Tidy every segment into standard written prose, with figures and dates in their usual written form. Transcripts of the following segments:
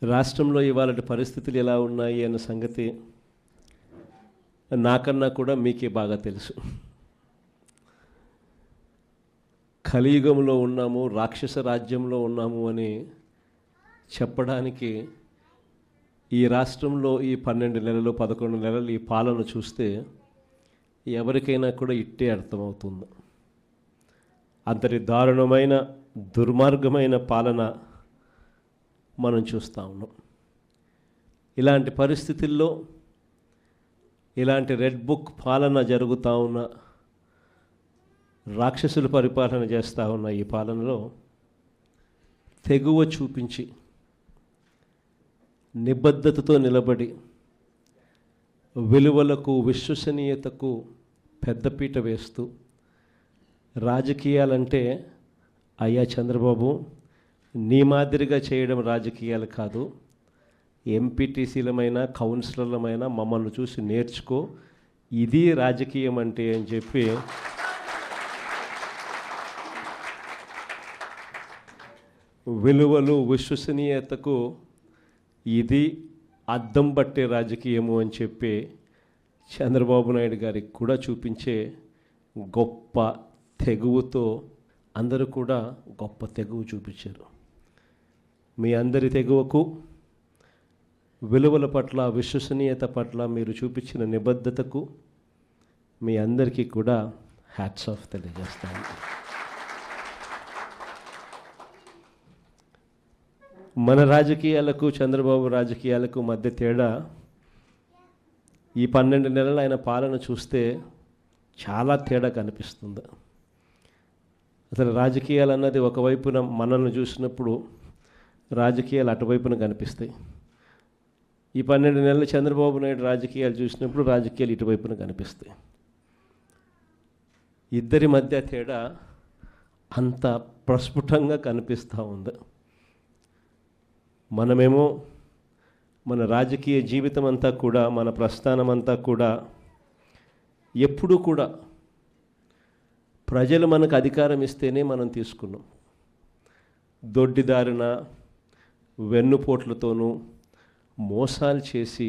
రాష్ట్రంలో ఇవాళ పరిస్థితులు ఎలా ఉన్నాయి అన్న సంగతి నాకన్నా కూడా మీకే బాగా తెలుసు. కలియుగంలో ఉన్నాము, రాక్షస రాజ్యంలో ఉన్నాము అని చెప్పడానికి ఈ రాష్ట్రంలో ఈ 12 నెలలు 11 నెలలు ఈ పాలన చూస్తే ఎవరికైనా కూడా ఇట్టే అర్థమవుతుంది. అంతటి దారుణమైన దుర్మార్గమైన పాలన మనం చూస్తూ ఉన్నాం. ఇలాంటి పరిస్థితుల్లో ఇలాంటి రెడ్ బుక్ పాలన జరుగుతూ ఉన్న, రాక్షసుల పరిపాలన చేస్తూ ఉన్న ఈ పాలనలో తెగువ చూపించి నిబద్ధతతో నిలబడి విలువలకు విశ్వసనీయతకు పెద్దపీట వేస్తూ రాజకీయాలంటే అయ్యా చంద్రబాబు నీ మాదిరిగా చేయడం రాజకీయాలు కాదు, ఎంపీటీసీలమైనా కౌన్సిలర్లమైనా మమ్మల్ని చూసి నేర్చుకో, ఇది రాజకీయం అంటే అని చెప్పి విలువలు విశ్వసనీయతకు ఇది అద్దం పట్టే రాజకీయము అని చెప్పి చంద్రబాబు నాయుడు గారికి కూడా చూపించే గొప్ప తెగువతో అందరూ కూడా గొప్ప తెగువ చూపించారు. మీ అందరి తెగువకు, విలువల పట్ల, విశ్వసనీయత పట్ల మీరు చూపించిన నిబద్ధతకు మీ అందరికీ కూడా హ్యాట్స్ ఆఫ్ తెలియజేస్తాను. మన రాజకీయాలకు చంద్రబాబు రాజకీయాలకు మధ్య తేడా ఈ 12 నెలలు ఆయన పాలన చూస్తే చాలా తేడా కనిపిస్తుంది. అసలు రాజకీయాలు అన్నది ఒకవైపున మనల్ని చూసినప్పుడు రాజకీయాలు అటువైపున కనిపిస్తాయి. ఈ 12 నెలలు చంద్రబాబు నాయుడు రాజకీయాలు చూసినప్పుడు రాజకీయాలు ఇటువైపున కనిపిస్తాయి. ఇద్దరి మధ్య తేడా అంత ప్రస్ఫుటంగా కనిపిస్తూ ఉంది. మనమేమో మన రాజకీయ జీవితం అంతా కూడా, మన ప్రస్థానం అంతా కూడా ఎప్పుడూ కూడా ప్రజలు మనకు అధికారం ఇస్తేనే మనం తీసుకున్నాం. దొడ్డిదారిన వెన్నుపోట్లతోనూ మోసాలు చేసి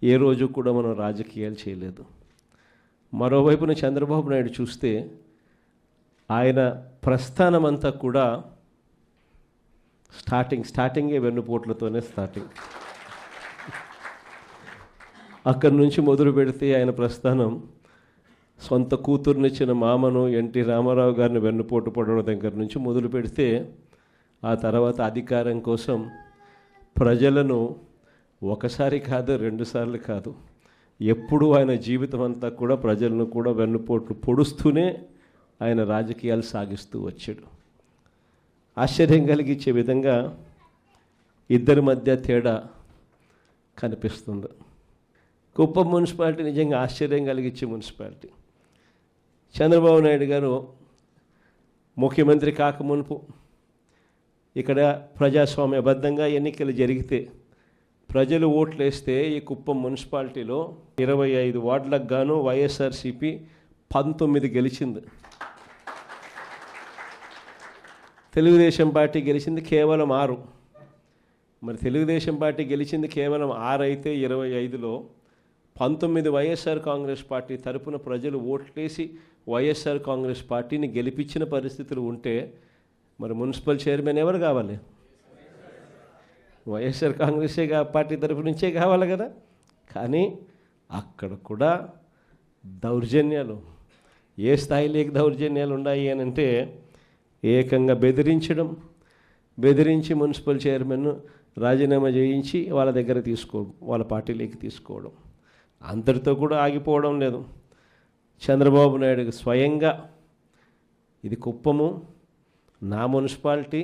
ఏ రోజు కూడా మనం రాజకీయాలు చేయలేదు. మరోవైపున చంద్రబాబు నాయుడు చూస్తే ఆయన ప్రస్థానం అంతా కూడా స్టార్టింగే వెన్నుపోట్లతోనే స్టార్టింగ్. అక్కడి నుంచి మొదలు పెడితే ఆయన ప్రస్థానం సొంత కూతుర్నిచ్చిన మామను ఎన్టీ రామారావు గారిని వెన్నుపోటు పడడం దగ్గర నుంచి మొదలు పెడితే, ఆ తర్వాత అధికారం కోసం ప్రజలను ఒకసారి కాదు, 2 సార్లు కాదు, ఎప్పుడూ ఆయన జీవితం అంతా కూడా ప్రజలను కూడా వెన్నుపోట్లు పొడుస్తూనే ఆయన రాజకీయాలు సాగిస్తూ వచ్చాడు. ఆశ్చర్యం కలిగించే విధంగా ఇద్దరి మధ్య తేడా కనిపిస్తుంది. కుప్పం మున్సిపాలిటీ నిజంగా ఆశ్చర్యం కలిగించే మున్సిపాలిటీ. చంద్రబాబు నాయుడు గారు ముఖ్యమంత్రి కాకమునుపు ఇక్కడ ప్రజాస్వామ్యబద్ధంగా ఎన్నికలు జరిగితే ప్రజలు ఓట్లు వేస్తే ఈ కుప్పం మున్సిపాలిటీలో 25 వార్డులకు గాను వైఎస్ఆర్సీపీ 19 గెలిచింది. తెలుగుదేశం పార్టీ గెలిచింది కేవలం 6. మరి తెలుగుదేశం పార్టీ గెలిచింది కేవలం 6 అయితే 25లో 19 వైఎస్ఆర్ కాంగ్రెస్ పార్టీ తరపున ప్రజలు ఓట్లేసి వైఎస్ఆర్ కాంగ్రెస్ పార్టీని గెలిపించిన పరిస్థితులు ఉంటే మరి మున్సిపల్ చైర్మన్ ఎవరు కావాలి? వైఎస్ఆర్ కాంగ్రెసే పార్టీ తరపు నుంచే కావాలి కదా. కానీ అక్కడ కూడా దౌర్జన్యాలు, ఏ స్థాయిలోకి దౌర్జన్యాలు ఉన్నాయి అని అంటే ఏకంగా బెదిరించి మున్సిపల్ చైర్మన్ రాజీనామా చేయించి వాళ్ళ దగ్గర వాళ్ళ పార్టీలోకి తీసుకోవడం, అంతటితో కూడా ఆగిపోవడం లేదు. చంద్రబాబు నాయుడు స్వయంగా ఇది కుప్పము, నా మున్సిపాలిటీ,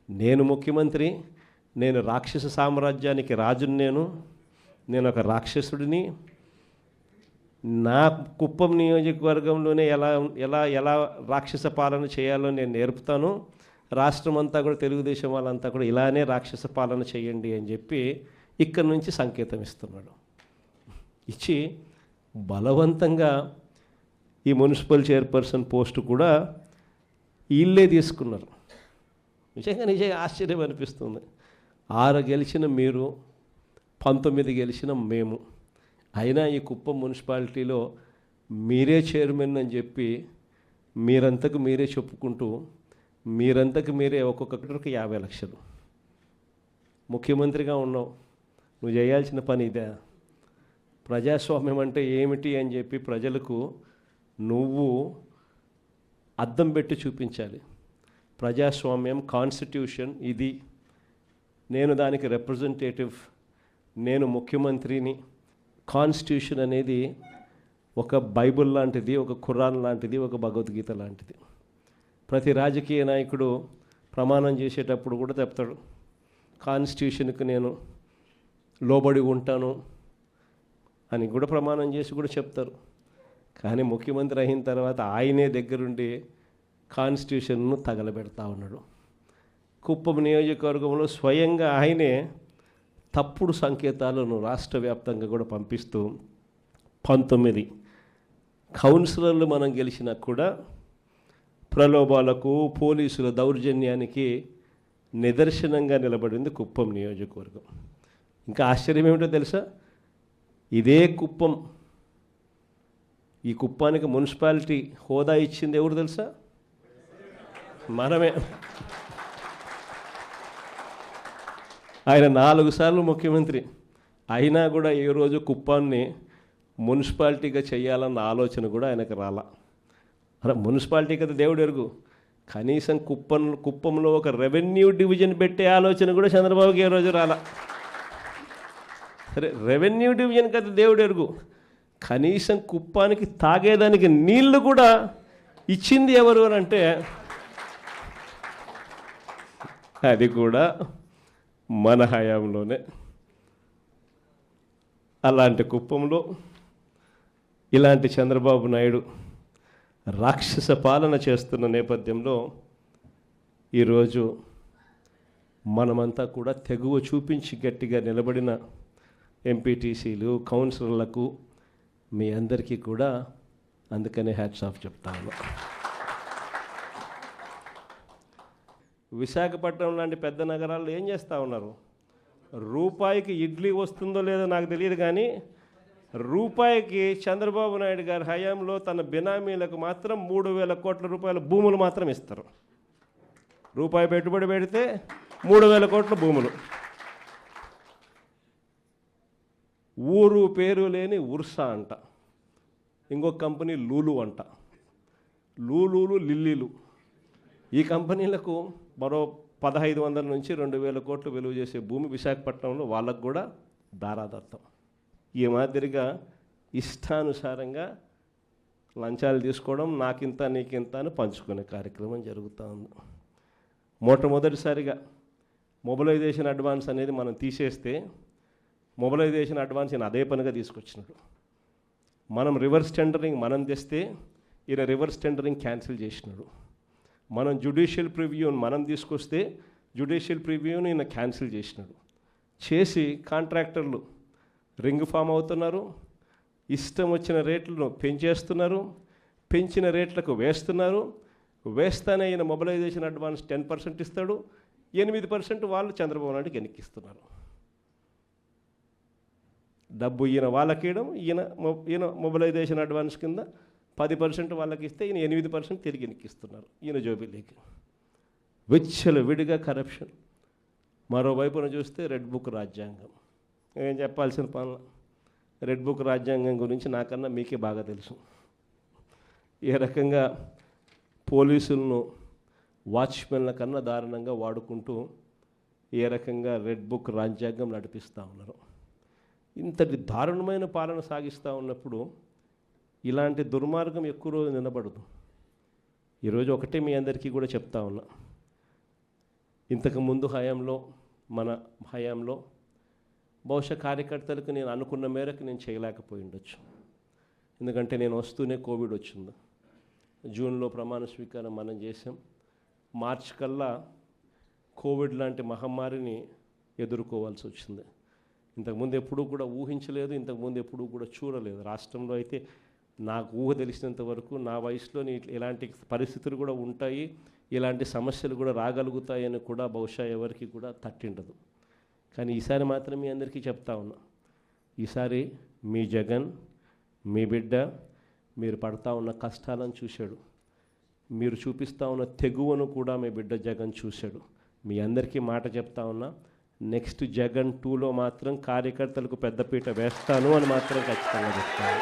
నేను ముఖ్యమంత్రి, నేను రాక్షస సామ్రాజ్యానికి రాజుని, నేను ఒక రాక్షసుడిని, నా కుప్పం నియోజకవర్గంలోనే ఎలా రాక్షస పాలన చేయాలో నేను నేర్పుతాను, రాష్ట్రం అంతా కూడా తెలుగుదేశం వాళ్ళంతా కూడా ఇలానే రాక్షస పాలన చేయండి అని చెప్పి ఇక్కడి నుంచి సంకేతం ఇస్తున్నాడు. ఇచ్చి బలవంతంగా ఈ మున్సిపల్ చైర్పర్సన్ పోస్టు కూడా వీళ్ళే తీసుకున్నారు. నిజంగా ఆశ్చర్యం అనిపిస్తుంది. 6 గెలిచిన మీరు, 19 గెలిచిన మేము. అయినా ఈ కుప్పం మున్సిపాలిటీలో మీరే చైర్మన్ అని చెప్పి మీరంతకు మీరే చెప్పుకుంటూ మీరంతకు మీరే ఒక్కొక్కరికి 50 లక్షలు. ముఖ్యమంత్రిగా ఉన్నావు, నువ్వు చేయాల్సిన పని ఇదే. ప్రజాస్వామ్యం అంటే ఏమిటి అని చెప్పి ప్రజలకు నువ్వు అద్దం పెట్టి చూపించాలి. ప్రజాస్వామ్యం, కాన్స్టిట్యూషన్ ఇది, నేను దానికి రిప్రజెంటేటివ్, నేను ముఖ్యమంత్రిని. కాన్స్టిట్యూషన్ అనేది ఒక బైబిల్ లాంటిది, ఒక ఖురాన్ లాంటిది, ఒక భగవద్గీత లాంటిది. ప్రతి రాజకీయ నాయకుడు ప్రమాణం చేసేటప్పుడు కూడా చెప్తాడు, కాన్స్టిట్యూషన్కి నేను లోబడి ఉంటాను అని కూడా ప్రమాణం చేసి కూడా చెప్తారు. కానీ ముఖ్యమంత్రి అయిన తర్వాత ఆయనే దగ్గరుండి కాన్స్టిట్యూషన్ను తగలబెడతా ఉన్నాడు. కుప్పం నియోజకవర్గంలో స్వయంగా ఆయనే తప్పుడు సంకేతాలను రాష్ట్ర వ్యాప్తంగా కూడా పంపిస్తూ 19 కౌన్సిలర్లు మనం గెలిచినా కూడా ప్రలోభాలకు, పోలీసుల దౌర్జన్యానికి నిదర్శనంగా నిలబడింది కుప్పం నియోజకవర్గం. ఇంకా ఆశ్చర్యం ఏమిటో తెలుసా, ఇదే కుప్పం, ఈ కుప్పానికి మున్సిపాలిటీ హోదా ఇచ్చింది ఎవరు తెలుసా? మనమే. ఆయన 4 సార్లు ముఖ్యమంత్రి అయినా కూడా ఏ రోజు కుప్పాన్ని మున్సిపాలిటీగా చేయాలన్న ఆలోచన కూడా ఆయనకు రాలా. అరే మున్సిపాలిటీ కదా దేవుడు ఎరుగు, కనీసం కుప్పంలో ఒక రెవెన్యూ డివిజన్ పెట్టే ఆలోచన కూడా చంద్రబాబుకి ఏ రోజు రాలా. సరే రెవెన్యూ డివిజన్ కదా దేవుడు ఎరుగు, కనీసం కుప్పానికి తాగేదానికి నీళ్లు కూడా ఇచ్చింది ఎవరు అని అంటే అది కూడా మన హయాంలోనే. అలాంటి కుప్పంలో ఇలాంటి చంద్రబాబు నాయుడు రాక్షస పాలన చేస్తున్న నేపథ్యంలో ఈరోజు మనమంతా కూడా తెగువ చూపించి గట్టిగా నిలబడిన ఎంపీటీసీలు, కౌన్సిలర్లకు మీ అందరికీ కూడా అందుకనే హ్యాట్స్ ఆఫ్ చెప్తాను. విశాఖపట్నం లాంటి పెద్ద నగరాల్లో ఏం చేస్తూ ఉన్నారు? రూపాయికి ఇడ్లీ వస్తుందో లేదో నాకు తెలియదు, కానీ రూపాయికి చంద్రబాబు నాయుడు గారి హయాంలో తన బినామీలకు మాత్రం 3,000 కోట్ల రూపాయల భూములు మాత్రం ఇస్తారు. రూపాయి పెట్టుబడి పెడితే 3,000 కోట్ల భూములు. ఊరు పేరు లేని ఉర్సా అంట, ఇంకొక కంపెనీ లూలు అంట, లూలులు లిల్లీలు. ఈ కంపెనీలకు మరో 1,500 నుంచి 2,000 కోట్లు విలువ చేసే భూమి విశాఖపట్నంలో వాళ్ళకు కూడా దారాదత్తం. ఈ మాదిరిగా ఇష్టానుసారంగా లంచాలు తీసుకోవడం, నాకింత నీకింత అని పంచుకునే కార్యక్రమం జరుగుతూ ఉంది. మొట్టమొదటిసారిగా మొబిలైజేషన్ అడ్వాన్స్ అనేది మనం తీసేస్తే మొబిలైజేషన్ అడ్వాన్స్ ఈయన అదే పనిగా తీసుకొచ్చినాడు. మనం రివర్స్ టెండరింగ్ మనం తెస్తే ఈయన రివర్స్ టెండరింగ్ క్యాన్సిల్ చేసినాడు. మనం జ్యుడిషియల్ ప్రివ్యూని మనం తీసుకొస్తే జ్యుడిషియల్ ప్రివ్యూని ఈయన క్యాన్సిల్ చేసినాడు. చేసి కాంట్రాక్టర్లు రింగ్ ఫామ్ అవుతున్నారు, ఇష్టం వచ్చిన రేట్లను పెంచేస్తున్నారు, పెంచిన రేట్లకు వేస్తున్నారు. వేస్తానే ఈయన మొబిలైజేషన్ అడ్వాన్స్ 10% ఇస్తాడు, 8% వాళ్ళు చంద్రబాబు నాయుడుకి ఎన్నికిస్తున్నారు. డబ్బు ఈయన వాళ్ళకియడం, ఈయన మొబిలైజేషన్ అడ్వాన్స్ కింద 10% వాళ్ళకి ఇస్తే ఈయన 8% తిరిగి ఎన్నికిస్తున్నారు ఈయన జోబిలీకి. విడిగా కరప్షన్. మరోవైపున చూస్తే రెడ్ బుక్ రాజ్యాంగం. ఏం చెప్పాల్సిన పనుల రెడ్ బుక్ రాజ్యాంగం గురించి నాకన్నా మీకే బాగా తెలుసు. ఏ రకంగా పోలీసులను వాచ్మెన్ల కన్నా దారుణంగా వాడుకుంటూ ఏ రకంగా రెడ్ బుక్ రాజ్యాంగం నడిపిస్తూ ఉన్నారు. ఇంతటి దారుణమైన పాలన సాగిస్తూ ఉన్నప్పుడు ఇలాంటి దుర్మార్గం ఎక్కువ రోజు నిలబడదు. ఈరోజు ఒకటే మీ అందరికీ కూడా చెప్తా ఉన్నా, ఇంతకుముందు హయాంలో మన హయాంలో బహుశా కార్యకర్తలకు నేను అనుకున్న మేరకు నేను చేయలేకపోయి ఉండొచ్చు. ఎందుకంటే నేను వస్తూనే కోవిడ్ వచ్చింది. జూన్లో ప్రమాణ స్వీకారం మనం చేసాం. మార్చి కల్లా కోవిడ్ లాంటి మహమ్మారిని ఎదుర్కోవాల్సి వచ్చింది. ఇంతకుముందు ఎప్పుడూ కూడా ఊహించలేదు, ఇంతకుముందు ఎప్పుడూ కూడా చూడలేదు. రాష్ట్రంలో అయితే నాకు ఊహ తెలిసినంత వరకు నా వయసులో ఇలాంటి పరిస్థితులు కూడా ఉంటాయి, ఇలాంటి సమస్యలు కూడా రాగలుగుతాయని కూడా బహుశా ఎవరికి కూడా తట్టిండదు. కానీ ఈసారి మాత్రం మీ అందరికీ చెప్తా ఉన్నా, ఈసారి మీ జగన్, మీ బిడ్డ మీరు పడతా ఉన్న కష్టాలను చూశాడు, మీరు చూపిస్తూ ఉన్న తెగువను కూడా మీ బిడ్డ జగన్ చూశాడు. మీ అందరికీ మాట చెప్తా ఉన్నా, నెక్స్ట్ జగన్ 2లో మాత్రం కార్యకర్తలకు పెద్దపీట వేస్తాను అని మాత్రం ఖచ్చితంగా చెప్తాను.